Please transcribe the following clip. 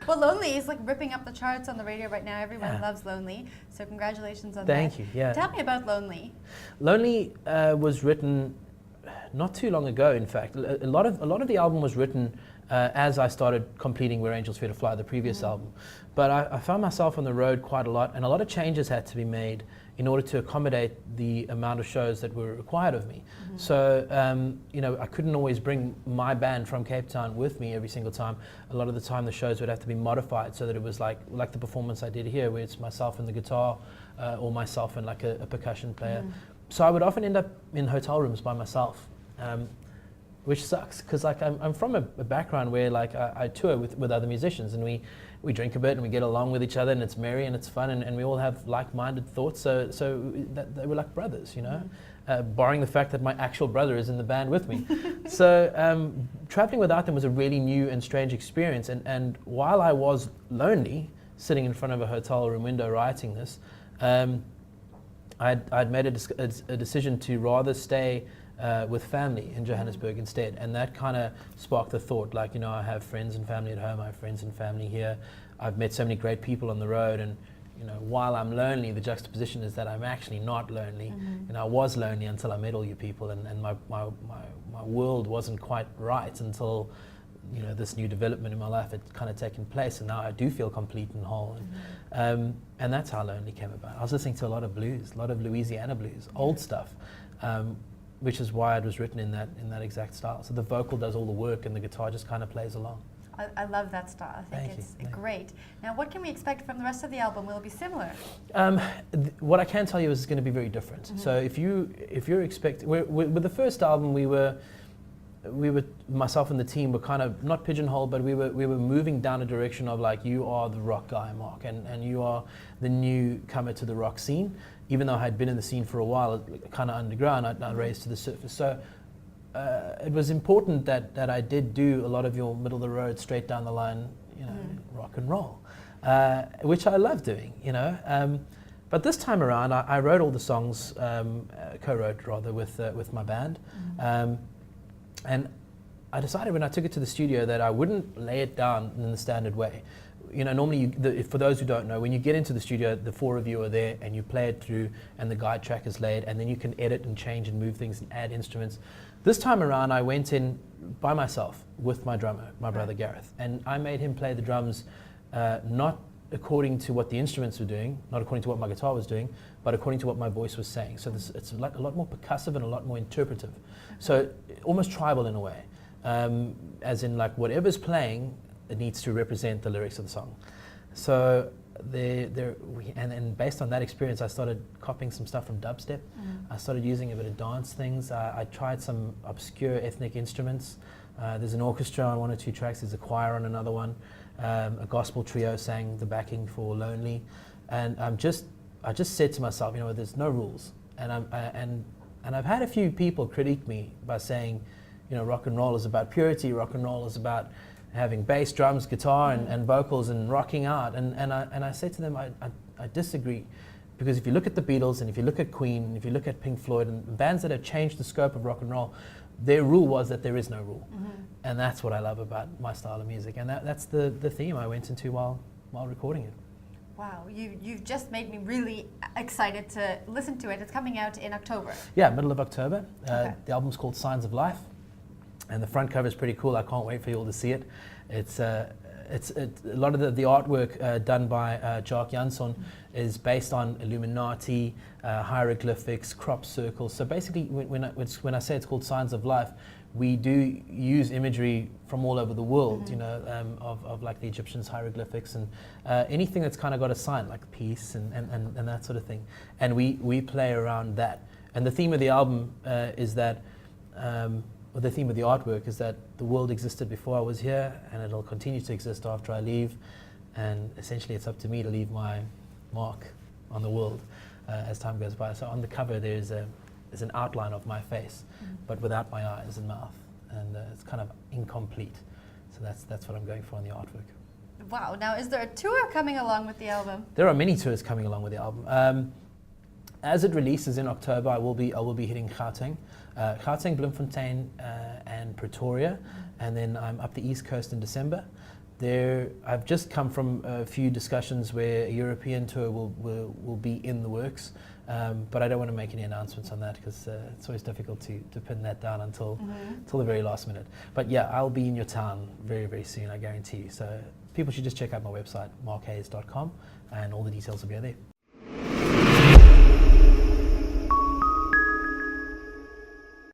Well, Lonely is like ripping up the charts on the radio right now. Everyone loves Lonely. So congratulations on that. Thank you. Yeah. Tell me about Lonely. Lonely was written not too long ago. In fact, a lot of the album was written as I started completing Where Angels Fear to Fly, the previous album. But I found myself on the road quite a lot, and a lot of changes had to be made in order to accommodate the amount of shows that were required of me. So, I couldn't always bring my band from Cape Town with me every single time. A lot of the time the shows would have to be modified so that it was like the performance I did here, where it's myself and the guitar, or myself and like a percussion player. So I would often end up in hotel rooms by myself, which sucks, because like I'm from a background where like I tour with other musicians, and we drink a bit and we get along with each other, and it's merry and it's fun, and we all have like-minded thoughts. So that they were like brothers, you know, barring the fact that my actual brother is in the band with me. So traveling without them was a really new and strange experience. And while I was lonely, sitting in front of a hotel room window writing this, I'd made a decision to rather stay with family in Johannesburg instead, and that kind of sparked the thought, like, you know, I have friends and family at home, I have friends and family here, I've met so many great people on the road, and you know, while I'm lonely, the juxtaposition is that I'm actually not lonely. You know, I was lonely until I met all you people, and my world wasn't quite right until, you know, this new development in my life had kind of taken place, and now I do feel complete and whole. And that's how Lonely came about. I was listening to a lot of blues, a lot of Louisiana blues, old stuff, which is why it was written in that exact style. So the vocal does all the work, and the guitar just kind of plays along. I love that style. I think it's great. Now, what can we expect from the rest of the album? Will it be similar? What I can tell you is it's going to be very different. So if you're expecting, with the first album, we were myself and the team were kind of not pigeonholed, but we were moving down a direction of like, you are the rock guy, Mark, and you are the newcomer to the rock scene. Even though I had been in the scene for a while, kind of underground, I raised to the surface. So it was important that I did do a lot of your middle of the road, straight down the line, you know, rock and roll, which I love doing, you know. But this time around, I wrote all the songs, co-wrote rather, with my band. And I decided when I took it to the studio that I wouldn't lay it down in the standard way. You know, normally, for those who don't know, when you get into the studio, the four of you are there and you play it through, and the guide track is laid, and then you can edit and change and move things and add instruments. This time around, I went in by myself with my drummer, my brother Gareth, and I made him play the drums not according to what the instruments were doing, not according to what my guitar was doing, but according to what my voice was saying. So it's a lot more percussive and a lot more interpretive. So almost tribal in a way, as in like whatever's playing, it needs to represent the lyrics of the song. So and based on that experience, I started copying some stuff from dubstep. I started using a bit of dance things. I tried some obscure ethnic instruments. There's an orchestra on one or two tracks. There's a choir on another one. A gospel trio sang the backing for Lonely. And I just said to myself, you know, there's no rules. And I've had a few people critique me by saying, you know, rock and roll is about purity. Rock and roll is about having bass, drums, guitar, and vocals, and rocking out. And I said to them, I disagree, because if you look at the Beatles, and if you look at Queen, and if you look at Pink Floyd, and bands that have changed the scope of rock and roll, their rule was that there is no rule. And that's what I love about my style of music, and that's the theme I went into while recording it. Wow, you've just made me really excited to listen to it. It's coming out in October. Yeah, middle of October. Okay. The album's called Signs of Life. And the front cover is pretty cool. I can't wait for you all to see it. It's a lot of the artwork done by Jacques Jansson is based on Illuminati, hieroglyphics, crop circles. So basically, when I say it's called Signs of Life, we do use imagery from all over the world, you know, of like the Egyptians' hieroglyphics and anything that's kind of got a sign, like peace and that sort of thing. And we play around that. And the theme of the album is that. The theme of the artwork is that the world existed before I was here, and it'll continue to exist after I leave, and essentially it's up to me to leave my mark on the world as time goes by. So on the cover there's an outline of my face, but without my eyes and mouth, and it's kind of incomplete. So that's what I'm going for on the artwork. Wow, now is there a tour coming along with the album? There are many tours coming along with the album. As it releases in October, I will be hitting Gauteng, Bloemfontein, and Pretoria, and then I'm up the East Coast in December. I've just come from a few discussions where a European tour will be in the works, but I don't want to make any announcements on that because it's always difficult to pin that down until the very last minute. But yeah, I'll be in your town very, very soon, I guarantee you. So people should just check out my website, markhaze.com, and all the details will be there.